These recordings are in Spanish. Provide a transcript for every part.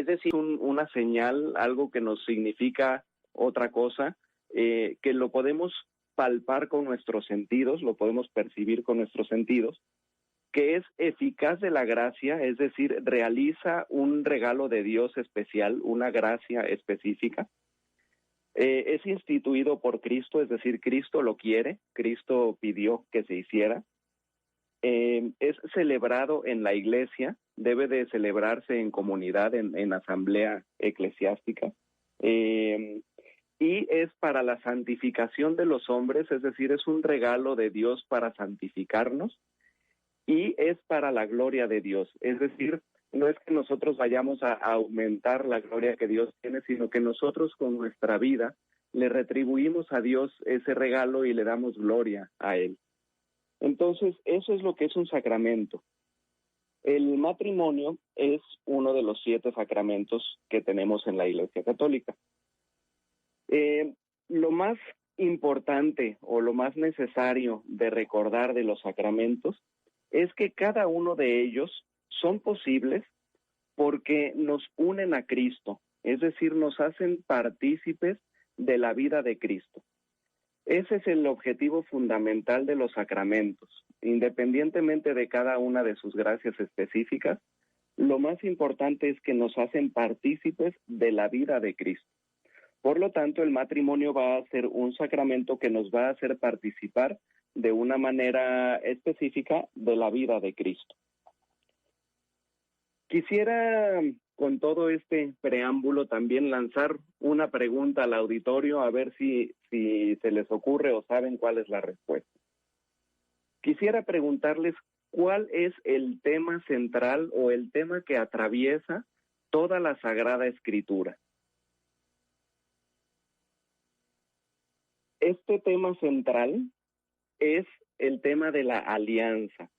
decir, una señal, algo que nos significa otra cosa, que lo podemos palpar con nuestros sentidos, lo podemos percibir con nuestros sentidos, que es eficaz de la gracia, es decir, realiza un regalo de Dios especial, una gracia específica. Es instituido por Cristo, es decir, Cristo lo quiere, Cristo pidió que se hiciera. Es celebrado en la iglesia, debe de celebrarse en comunidad, en asamblea eclesiástica. Y es para la santificación de los hombres, es decir, es un regalo de Dios para santificarnos, y es para la gloria de Dios, es decir, no es que nosotros vayamos a aumentar la gloria que Dios tiene, sino que nosotros con nuestra vida le retribuimos a Dios ese regalo y le damos gloria a Él. Entonces, eso es lo que es un sacramento. El matrimonio es uno de los 7 sacramentos que tenemos en la Iglesia Católica. Lo más importante o lo más necesario de recordar de los sacramentos es que cada uno de ellos son posibles porque nos unen a Cristo, es decir, nos hacen partícipes de la vida de Cristo. Ese es el objetivo fundamental de los sacramentos. Independientemente de cada una de sus gracias específicas, lo más importante es que nos hacen partícipes de la vida de Cristo. Por lo tanto, el matrimonio va a ser un sacramento que nos va a hacer participar de una manera específica de la vida de Cristo. Quisiera, con todo este preámbulo, también lanzar una pregunta al auditorio, a ver si se les ocurre o saben cuál es la respuesta. Quisiera preguntarles cuál es el tema central o el tema que atraviesa toda la Sagrada Escritura. Este tema central es el tema de la alianza.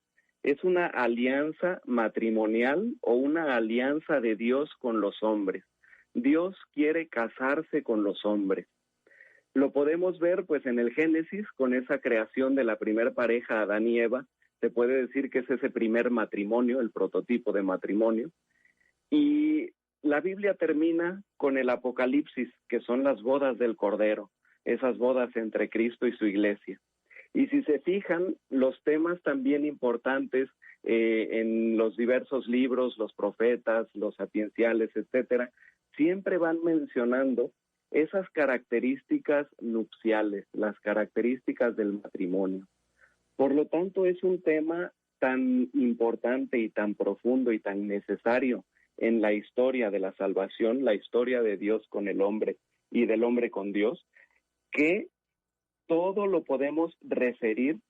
Es una alianza matrimonial o una alianza de Dios con los hombres. Dios quiere casarse con los hombres. Lo podemos ver pues en el Génesis con esa creación de la primer pareja, Adán y Eva. Se puede decir que es ese primer matrimonio, el prototipo de matrimonio. Y la Biblia termina con el Apocalipsis, que son las bodas del Cordero, esas bodas entre Cristo y su iglesia. Y si se fijan, los temas también importantes en los diversos libros, los profetas, los sapienciales, etcétera, siempre van mencionando esas características nupciales, las características del matrimonio. Por lo tanto, es un tema tan importante y tan profundo y tan necesario en la historia de la salvación, la historia de Dios con el hombre y del hombre con Dios, que todo lo podemos referir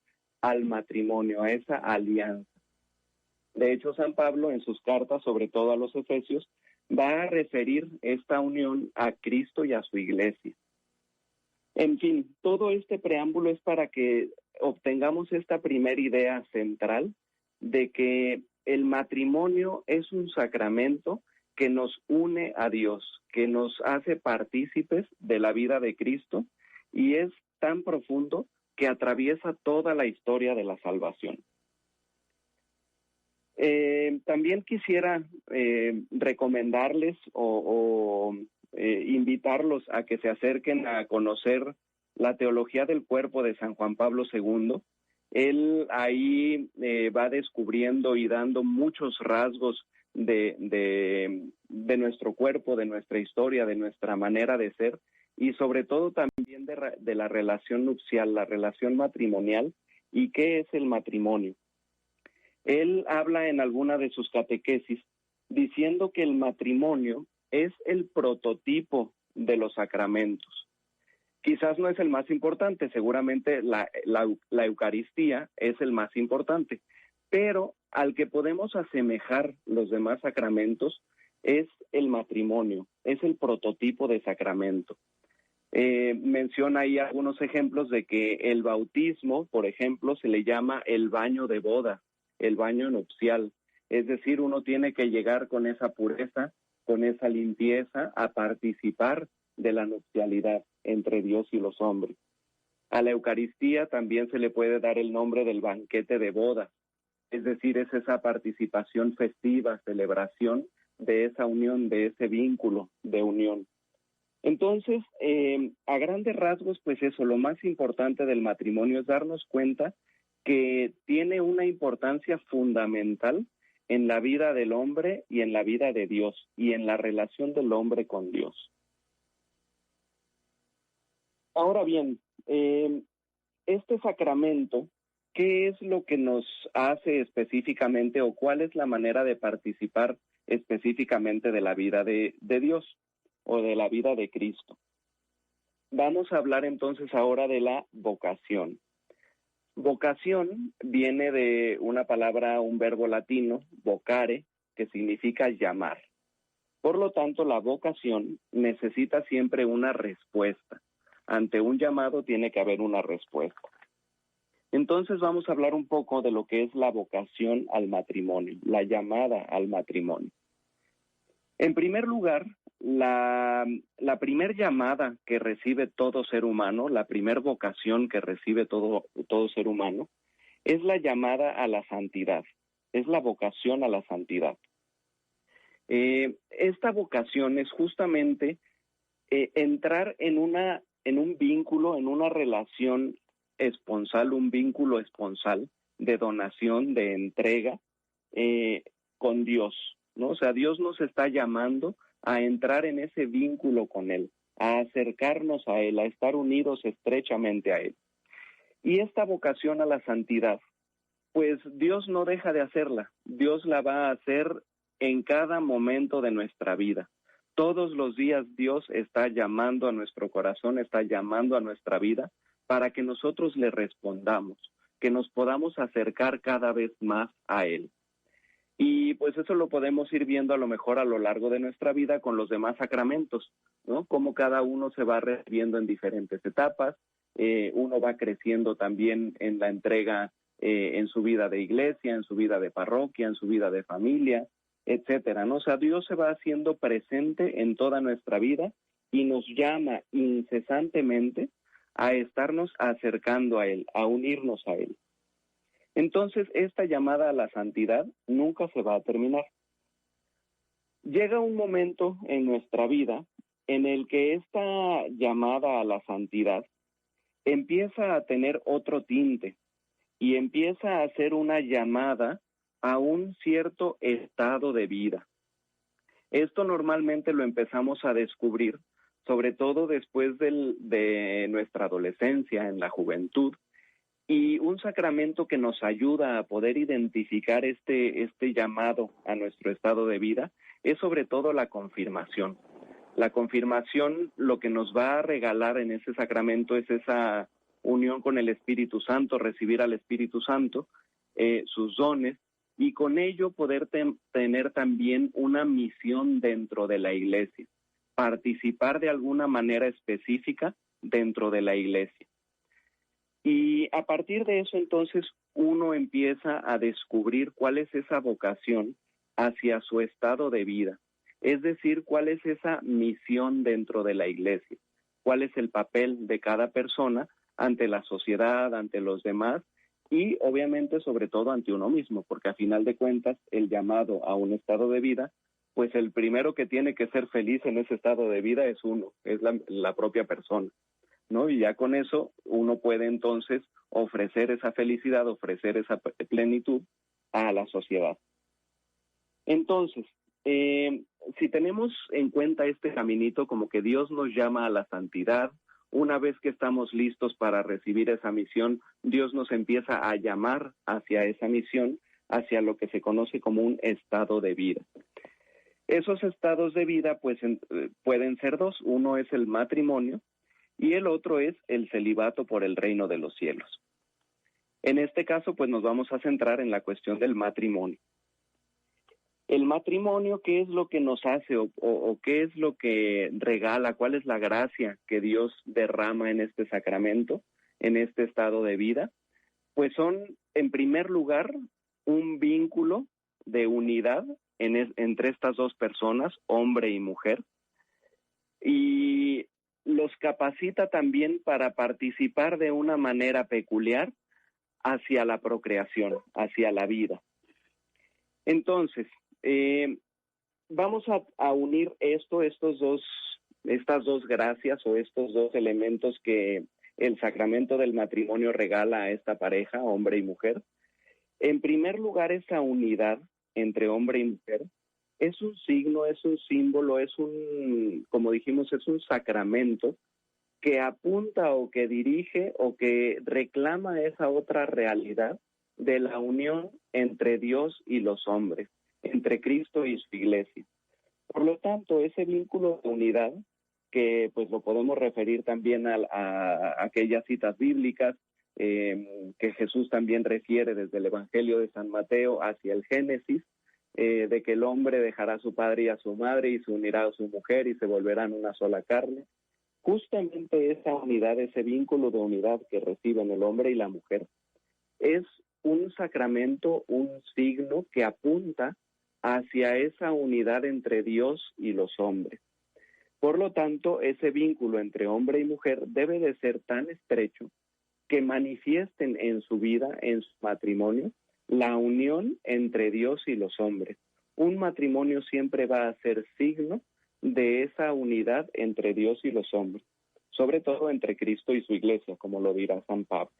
al matrimonio, a esa alianza. De hecho, San Pablo en sus cartas, sobre todo a los Efesios, va a referir esta unión a Cristo y a su iglesia. En fin, todo este preámbulo es para que obtengamos esta primera idea central de que el matrimonio es un sacramento que nos une a Dios, que nos hace partícipes de la vida de Cristo y es tan profundo que atraviesa toda la historia de la salvación. También quisiera recomendarles o invitarlos a que se acerquen a conocer la teología del cuerpo de San Juan Pablo II. Él ahí va descubriendo y dando muchos rasgos de nuestro cuerpo, de nuestra historia, de nuestra manera de ser, y sobre todo también de la relación nupcial, la relación matrimonial, y qué es el matrimonio. Él habla en alguna de sus catequesis diciendo que el matrimonio es el prototipo de los sacramentos. Quizás no es el más importante, seguramente la Eucaristía es el más importante, pero al que podemos asemejar los demás sacramentos es el matrimonio, es el prototipo de sacramento. Menciona ahí algunos ejemplos de que el bautismo, por ejemplo, se le llama el baño de boda, el baño nupcial. Es decir, uno tiene que llegar con esa pureza, con esa limpieza, a participar de la nupcialidad entre Dios y los hombres. A la Eucaristía también se le puede dar el nombre del banquete de boda. Es decir, es esa participación festiva, celebración de esa unión, de ese vínculo de unión. Entonces, a grandes rasgos, pues eso, lo más importante del matrimonio es darnos cuenta que tiene una importancia fundamental en la vida del hombre y en la vida de Dios y en la relación del hombre con Dios. Ahora bien, este sacramento, ¿qué es lo que nos hace específicamente o cuál es la manera de participar específicamente de la vida de Dios o de la vida de Cristo? Vamos a hablar entonces ahora de la vocación. Vocación viene de una palabra, un verbo latino, vocare, que significa llamar. Por lo tanto, la vocación necesita siempre una respuesta. Ante un llamado tiene que haber una respuesta. Entonces vamos a hablar un poco de lo que es la vocación al matrimonio, la llamada al matrimonio. En primer lugar, la primer llamada que recibe todo ser humano, la primer vocación que recibe todo ser humano, es la llamada a la santidad, es la vocación a la santidad. Esta vocación es justamente entrar en un vínculo, en una relación esponsal, un vínculo esponsal de donación, de entrega con Dios, ¿no? O sea, Dios nos está llamando a entrar en ese vínculo con Él, a acercarnos a Él, a estar unidos estrechamente a Él. Y esta vocación a la santidad, pues Dios no deja de hacerla, Dios la va a hacer en cada momento de nuestra vida. Todos los días Dios está llamando a nuestro corazón, está llamando a nuestra vida para que nosotros le respondamos, que nos podamos acercar cada vez más a Él. Y pues eso lo podemos ir viendo a lo mejor a lo largo de nuestra vida con los demás sacramentos, ¿no? Cómo cada uno se va recibiendo en diferentes etapas, uno va creciendo también en la entrega en su vida de iglesia, en su vida de parroquia, en su vida de familia, etcétera, ¿no? O sea, Dios se va haciendo presente en toda nuestra vida y nos llama incesantemente a estarnos acercando a Él, a unirnos a Él. Entonces, esta llamada a la santidad nunca se va a terminar. Llega un momento en nuestra vida en el que esta llamada a la santidad empieza a tener otro tinte y empieza a ser una llamada a un cierto estado de vida. Esto normalmente lo empezamos a descubrir, sobre todo después de nuestra adolescencia, en la juventud, y un sacramento que nos ayuda a poder identificar este llamado a nuestro estado de vida es sobre todo la confirmación. La confirmación lo que nos va a regalar en ese sacramento es esa unión con el Espíritu Santo, recibir al Espíritu Santo, sus dones, y con ello poder tener también una misión dentro de la iglesia, participar de alguna manera específica dentro de la iglesia. Y a partir de eso, entonces, uno empieza a descubrir cuál es esa vocación hacia su estado de vida. Es decir, cuál es esa misión dentro de la iglesia, cuál es el papel de cada persona ante la sociedad, ante los demás y obviamente sobre todo ante uno mismo, porque a final de cuentas el llamado a un estado de vida, pues el primero que tiene que ser feliz en ese estado de vida es uno, es la propia persona, ¿no? Y ya con eso uno puede entonces ofrecer esa felicidad, ofrecer esa plenitud a la sociedad. Entonces, si tenemos en cuenta este caminito como que Dios nos llama a la santidad, una vez que estamos listos para recibir esa misión, Dios nos empieza a llamar hacia esa misión, hacia lo que se conoce como un estado de vida. Esos estados de vida pues pueden ser dos, uno es el matrimonio y el otro es el celibato por el reino de los cielos. En este caso pues nos vamos a centrar en la cuestión del matrimonio. El matrimonio, ¿qué es lo que nos hace o qué es lo que regala? ¿Cuál es la gracia que Dios derrama en este sacramento, en este estado de vida? Pues son, en primer lugar, un vínculo de unidad entre estas dos personas, hombre y mujer, y los capacita también para participar de una manera peculiar hacia la procreación, hacia la vida. Entonces, vamos a unir estas dos gracias o estos dos elementos que el sacramento del matrimonio regala a esta pareja, hombre y mujer. En primer lugar, esa unidad entre hombre y mujer es un signo, es un símbolo, como dijimos, es un sacramento que apunta o que dirige o que reclama esa otra realidad de la unión entre Dios y los hombres, entre Cristo y su iglesia. Por lo tanto, ese vínculo de unidad, que pues lo podemos referir también a aquellas citas bíblicas que Jesús también refiere desde el Evangelio de San Mateo hacia el Génesis, de que el hombre dejará a su padre y a su madre y se unirá a su mujer y se volverán una sola carne. Justamente esa unidad, ese vínculo de unidad que reciben el hombre y la mujer, es un sacramento, un signo que apunta hacia esa unidad entre Dios y los hombres. Por lo tanto, ese vínculo entre hombre y mujer debe de ser tan estrecho que manifiesten en su vida, en su matrimonio, la unión entre Dios y los hombres. Un matrimonio siempre va a ser signo de esa unidad entre Dios y los hombres, sobre todo entre Cristo y su iglesia, como lo dirá San Pablo.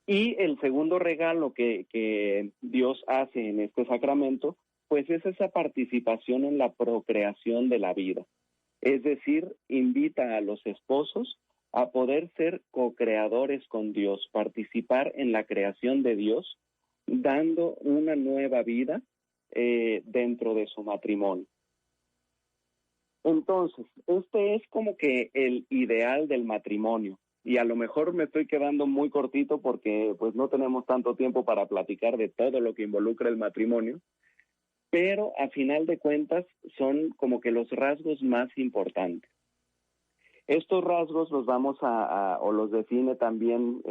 Y el segundo regalo que Dios hace en este sacramento, pues es esa participación en la procreación de la vida. Es decir, invita a los esposos a poder ser co-creadores con Dios, participar en la creación de Dios, dando una nueva vida dentro de su matrimonio. Entonces, este es como que el ideal del matrimonio. Y a lo mejor me estoy quedando muy cortito porque pues no tenemos tanto tiempo para platicar de todo lo que involucra el matrimonio, pero a final de cuentas son como que los rasgos más importantes. Estos rasgos los vamos o los define también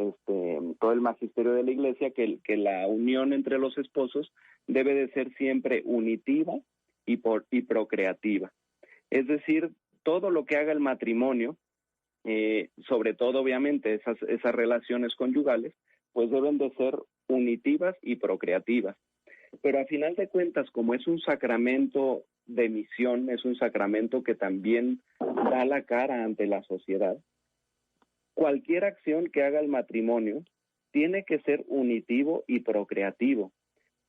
todo el magisterio de la Iglesia, que la unión entre los esposos debe de ser siempre unitiva y procreativa. Es decir, todo lo que haga el matrimonio, sobre todo obviamente esas relaciones conyugales, pues deben de ser unitivas y procreativas. Pero a final de cuentas, como es un sacramento de misión, es un sacramento que también da la cara ante la sociedad, cualquier acción que haga el matrimonio tiene que ser unitivo y procreativo.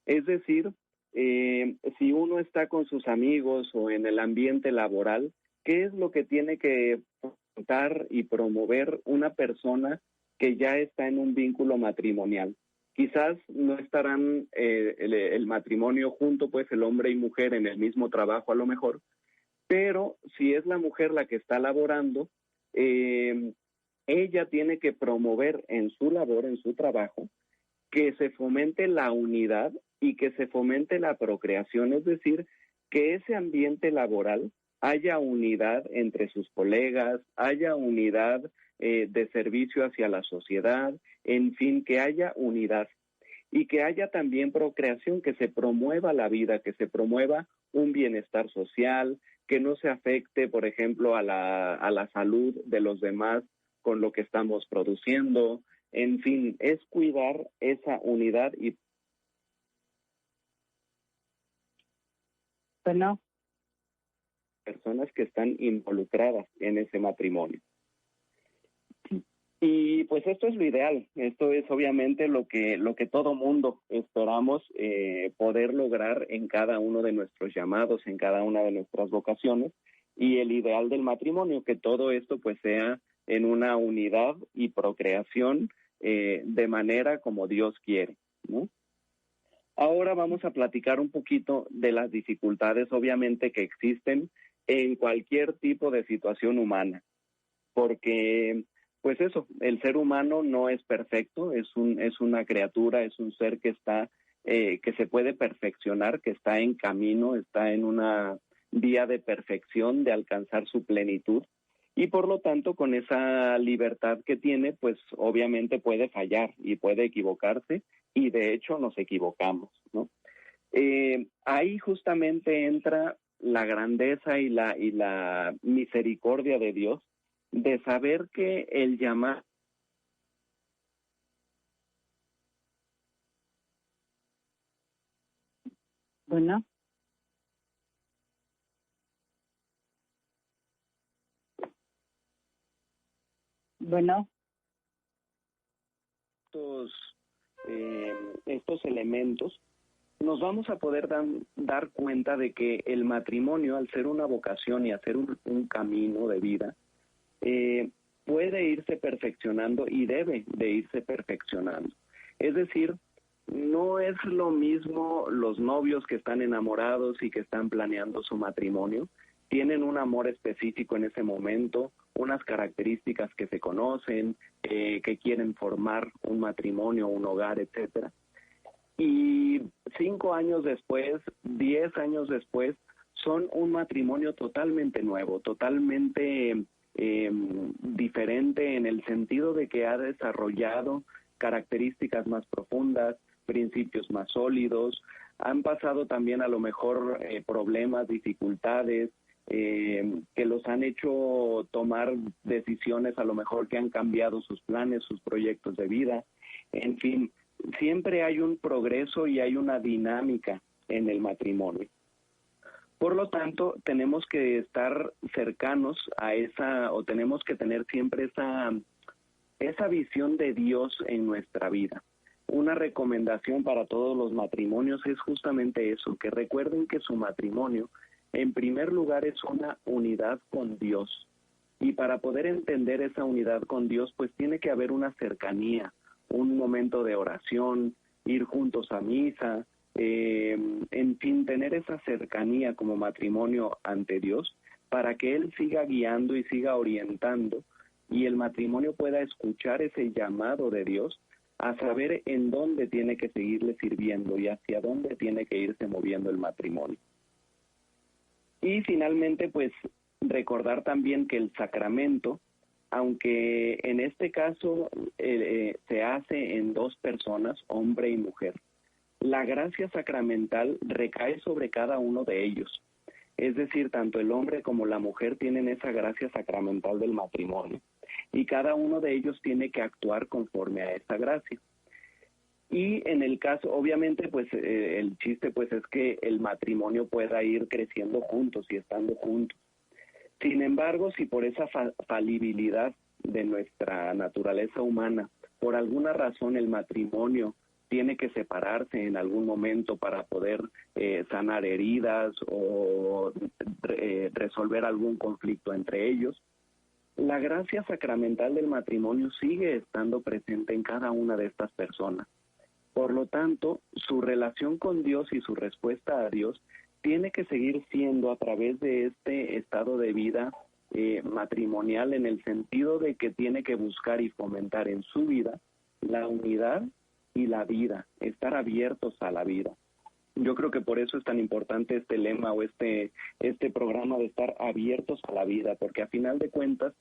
Es decir, si uno está con sus amigos o en el ambiente laboral, ¿qué es lo que tiene que fomentar y promover una persona que ya está en un vínculo matrimonial? Quizás no estarán el matrimonio junto, pues el hombre y mujer en el mismo trabajo a lo mejor, pero si es la mujer la que está laborando, ella tiene que promover en su labor, en su trabajo, que se fomente la unidad y que se fomente la procreación, es decir, que ese ambiente laboral haya unidad entre sus colegas, haya unidad de servicio hacia la sociedad, en fin, que haya unidad y que haya también procreación, que se promueva la vida, que se promueva un bienestar social, que no se afecte, por ejemplo, a la salud de los demás con lo que estamos produciendo. En fin, es cuidar esa unidad y personas que están involucradas en ese matrimonio. Y pues esto es lo ideal, esto es obviamente lo que todo mundo esperamos poder lograr en cada uno de nuestros llamados, en cada una de nuestras vocaciones, y el ideal del matrimonio, que todo esto pues sea en una unidad y procreación de manera como Dios quiere, ¿no? Ahora vamos a platicar un poquito de las dificultades obviamente que existen en cualquier tipo de situación humana, porque pues eso, el ser humano no es perfecto, es una criatura, es un ser que está, que se puede perfeccionar, que está en camino, está en una vía de perfección, de alcanzar su plenitud, y por lo tanto, con esa libertad que tiene, pues obviamente puede fallar y puede equivocarse, y de hecho nos equivocamos, ¿no? Ahí justamente entra la grandeza y la misericordia de Dios, de saber que el llamar Bueno. Bueno, estos elementos, nos vamos a poder dar cuenta de que el matrimonio, al ser una vocación y hacer un camino de vida, puede irse perfeccionando y debe de irse perfeccionando. Es decir, no es lo mismo los novios que están enamorados y que están planeando su matrimonio. Tienen un amor específico en ese momento, unas características que se conocen, que quieren formar un matrimonio, un hogar, etcétera. Y 5 años después, 10 años después, son un matrimonio totalmente nuevo, totalmente diferente en el sentido de que ha desarrollado características más profundas, principios más sólidos, han pasado también a lo mejor problemas, dificultades, que los han hecho tomar decisiones a lo mejor que han cambiado sus planes, sus proyectos de vida, en fin, siempre hay un progreso y hay una dinámica en el matrimonio. Por lo tanto, tenemos que estar cercanos a o tenemos que tener siempre esa visión de Dios en nuestra vida. Una recomendación para todos los matrimonios es justamente eso, que recuerden que su matrimonio, en primer lugar, es una unidad con Dios. Y para poder entender esa unidad con Dios, pues tiene que haber una cercanía, un momento de oración, ir juntos a misa, en fin, tener esa cercanía como matrimonio ante Dios para que Él siga guiando y siga orientando y el matrimonio pueda escuchar ese llamado de Dios a saber en dónde tiene que seguirle sirviendo y hacia dónde tiene que irse moviendo el matrimonio. Y finalmente, pues, recordar también que el sacramento, aunque en este caso se hace en 2 personas, hombre y mujer, la gracia sacramental recae sobre cada uno de ellos. Es decir, tanto el hombre como la mujer tienen esa gracia sacramental del matrimonio y cada uno de ellos tiene que actuar conforme a esa gracia. Y en el caso, obviamente, pues el chiste pues es que el matrimonio pueda ir creciendo juntos y estando juntos. Sin embargo, si por esa falibilidad de nuestra naturaleza humana, por alguna razón el matrimonio tiene que separarse en algún momento para poder sanar heridas o resolver algún conflicto entre ellos, la gracia sacramental del matrimonio sigue estando presente en cada una de estas personas. Por lo tanto, su relación con Dios y su respuesta a Dios tiene que seguir siendo a través de este estado de vida matrimonial, en el sentido de que tiene que buscar y fomentar en su vida la unidad y la vida, estar abiertos a la vida. Yo creo que por eso es tan importante este lema o este programa de estar abiertos a la vida, porque a final de cuentas,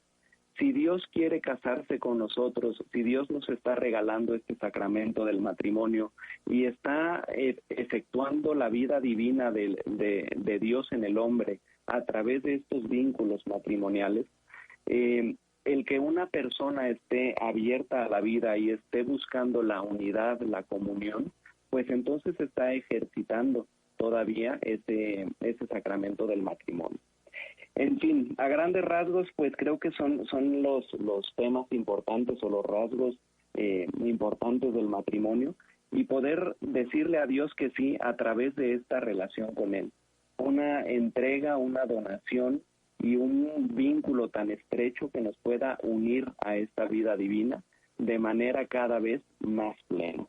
si Dios quiere casarse con nosotros, si Dios nos está regalando este sacramento del matrimonio y está efectuando la vida divina de Dios en el hombre a través de estos vínculos matrimoniales, el que una persona esté abierta a la vida y esté buscando la unidad, la comunión, pues entonces está ejercitando todavía ese sacramento del matrimonio. En fin, a grandes rasgos, pues creo que son los temas importantes o los rasgos importantes del matrimonio y poder decirle a Dios que sí a través de esta relación con Él. Una entrega, una donación y un vínculo tan estrecho que nos pueda unir a esta vida divina de manera cada vez más plena.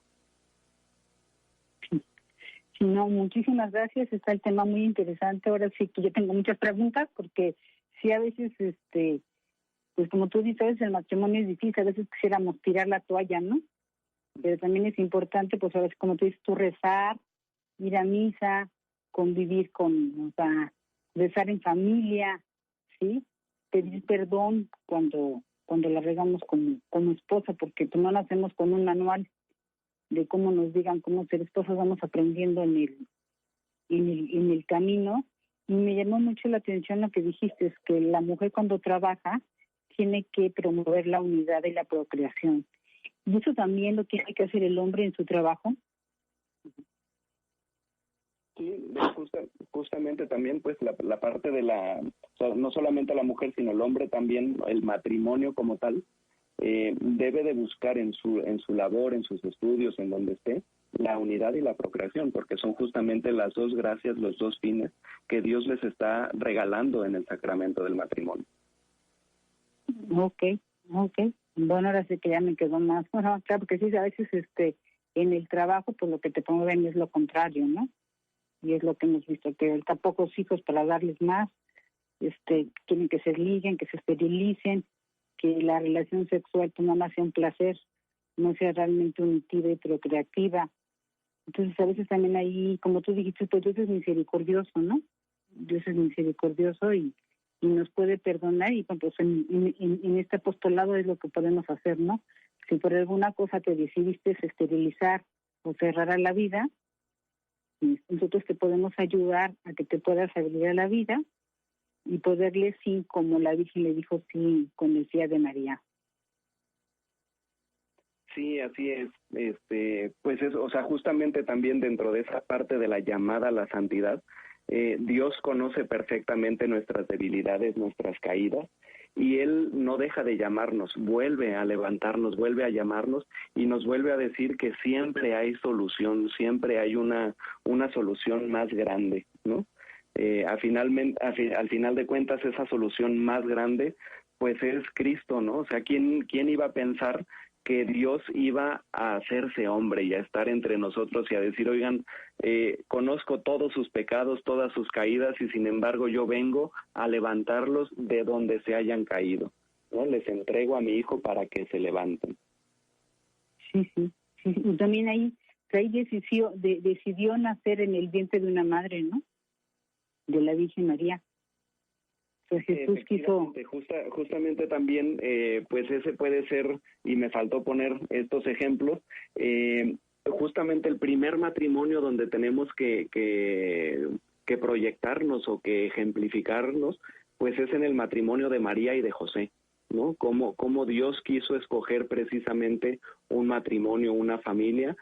no, muchísimas gracias. Está el tema muy interesante. Ahora sí que yo tengo muchas preguntas porque sí a veces, pues como tú dices, el matrimonio es difícil. A veces quisiéramos tirar la toalla, ¿no? Pero también es importante, pues a veces, como tú dices, tú rezar, ir a misa, convivir o sea, rezar en familia, ¿sí? Pedir perdón cuando la regamos como esposa, porque pues no nacemos con un manual de cómo nos digan cómo ser esposas, vamos aprendiendo en el camino. Y me llamó mucho la atención lo que dijiste, es que la mujer cuando trabaja tiene que promover la unidad y la procreación. Y eso también lo tiene que hacer el hombre en su trabajo. Sí, justamente también pues la parte de o sea, no solamente la mujer, sino el hombre también, el matrimonio como tal, debe de buscar en su labor, en sus estudios, en donde esté, la unidad y la procreación, porque son justamente las dos gracias, los dos fines que Dios les está regalando en el sacramento del matrimonio. Ok. Bueno, ahora sí que ya me quedó más. Bueno, claro, porque sí, a veces en el trabajo, pues lo que te promueven es lo contrario, ¿no? Y es lo que hemos visto, que ahorita pocos hijos para darles más, quieren que se liguen, que se esterilicen, que la relación sexual pues nada más sea un placer, no sea realmente unitiva y procreativa. Entonces a veces también ahí, como tú dijiste, pues Dios es misericordioso, ¿no? Dios es misericordioso y nos puede perdonar, y pues en este apostolado es lo que podemos hacer, ¿no? Si por alguna cosa te decidiste esterilizar o cerrar a la vida, nosotros te podemos ayudar a que te puedas abrir a la vida y poderle sí, como la Virgen le dijo sí con el sí de María. Sí, así es. Pues eso, o sea, justamente también dentro de esa parte de la llamada a la santidad, Dios conoce perfectamente nuestras debilidades, nuestras caídas, y Él no deja de llamarnos, vuelve a levantarnos, vuelve a llamarnos y nos vuelve a decir que siempre hay solución, siempre hay una solución más grande, ¿no? Al final de cuentas, esa solución más grande, pues es Cristo, ¿no? O sea, ¿quién iba a pensar que Dios iba a hacerse hombre y a estar entre nosotros y a decir, oigan, conozco todos sus pecados, todas sus caídas, y sin embargo yo vengo a levantarlos de donde se hayan caído, ¿no? Les entrego a mi hijo para que se levanten. Sí. Y también ahí decidió nacer en el vientre de una madre, ¿no? De la Virgen María. Pues Jesús quiso... Justamente también, pues ese puede ser, y me faltó poner estos ejemplos, justamente el primer matrimonio donde tenemos que proyectarnos o que ejemplificarnos, pues es en el matrimonio de María y de José, ¿no? Cómo Dios quiso escoger precisamente un matrimonio, una familia,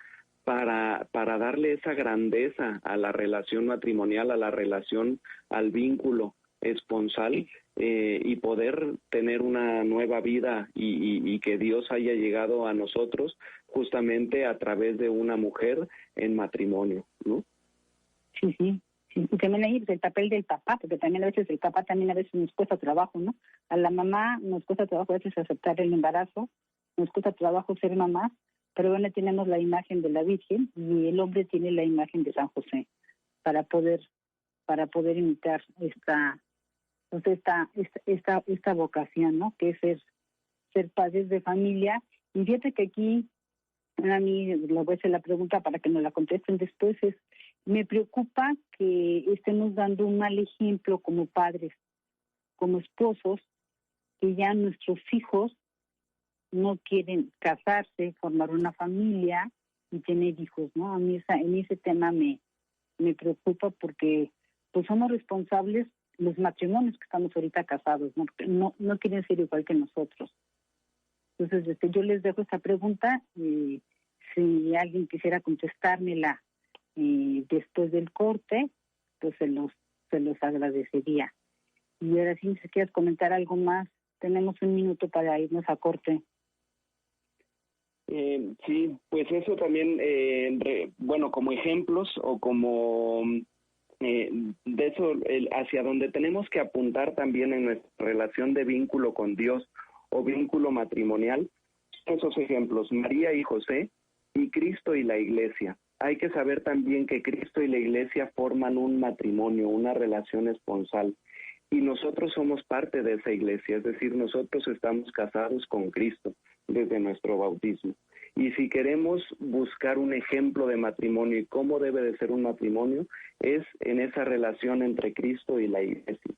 para darle esa grandeza a la relación matrimonial, a la relación, al vínculo esponsal, y poder tener una nueva vida y que Dios haya llegado a nosotros justamente a través de una mujer en matrimonio, ¿no? Sí. Y también ahí el papel del papá, porque también a veces el papá también a veces nos cuesta trabajo, ¿no? A la mamá nos cuesta trabajo a veces aceptar el embarazo, nos cuesta trabajo ser mamá, pero bueno, tenemos la imagen de la Virgen y el hombre tiene la imagen de San José para poder imitar esta vocación, ¿no? Que es ser padres de familia. Y fíjate que aquí a mí le voy a hacer la pregunta para que nos la contesten después, me preocupa que estemos dando un mal ejemplo como padres, como esposos, que ya nuestros hijos no quieren casarse, formar una familia y tener hijos, ¿no? A mí en ese tema me preocupa, porque pues somos responsables los matrimonios que estamos ahorita casados, no quieren ser igual que nosotros. Entonces, yo les dejo esta pregunta, y si alguien quisiera contestármela después del corte, pues se los agradecería. Y ahora sí, si quieres comentar algo más, tenemos un minuto para irnos a corte. Sí, pues eso también, bueno, como ejemplos o como de eso, hacia donde tenemos que apuntar también en nuestra relación de vínculo con Dios o vínculo matrimonial, esos ejemplos, María y José, y Cristo y la Iglesia. Hay que saber también que Cristo y la Iglesia forman un matrimonio, una relación esponsal, y nosotros somos parte de esa iglesia, es decir, nosotros estamos casados con Cristo desde nuestro bautismo. Y si queremos buscar un ejemplo de matrimonio y cómo debe de ser un matrimonio, es en esa relación entre Cristo y la Iglesia.